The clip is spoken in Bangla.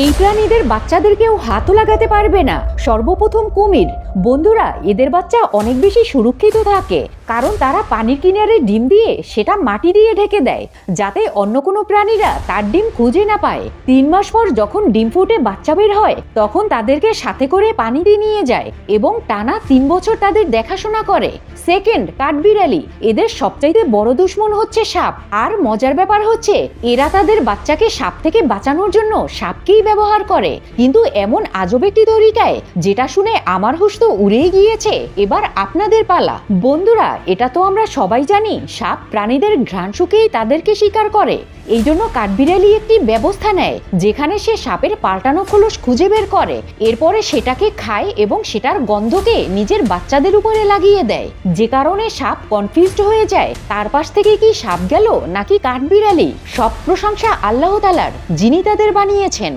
এই প্রাণীদের বাচ্চাদেরকেও হাতও লাগাতে পারবে না। সর্বপ্রথম কুমির। বন্ধুরা, এদের বাচ্চা অনেক বেশি সুরক্ষিত থাকে, কারণ তারা পানির কিনারে ডিম দিয়ে সেটা মাটি দিয়ে ঢেকে দেয়, যাতে অন্য কোনো প্রাণীরা তার ডিম খুঁজে না পায়। 3 মাস পর যখন ডিম ফুটে বাচ্চা বের হয়, তখন তাদেরকে সাথে করে পানিতে নিয়ে যায় এবং টানা 3 বছর তাদের দেখাশোনা করে। সেকেন্ড, কাঠবিড়ালি। এদের সবচাইতে বড় দুশ্মন হচ্ছে সাপ। আর মজার ব্যাপার হচ্ছে, এরা তাদের বাচ্চাকে সাপ থেকে বাঁচানোর জন্য সাপকেই ব্যবহার করে, কিন্তু এমন আজব একটি তরিকায়, যেটা শুনে আমার হুঁশ তো উড়েই গিয়েছে। এবার আপনাদের পালা। বন্ধুরা, এটা তো আমরা সবাই জানি, সাপ প্রাণীদের ঘ্রাণ শুকেই তাদেরকে শিকার করে। এই জন্য কাঠবিড়ালি একটি ব্যবস্থা নেয়, যেখানে সে সাপের পাল্টানো খোলস খুঁজে বের করে, এরপরে সেটাকে খায় এবং সেটার গন্ধকে নিজের বাচ্চাদের উপরে লাগিয়ে দেয়। যে কারণে সাপ কনফিউজড হয়ে যায়, তার পাশ থেকে কি সাপ গেল নাকি কাঠবিড়ালি। সব প্রশংসা আল্লাহ তাআলার, যিনি তাদের বানিয়েছেন।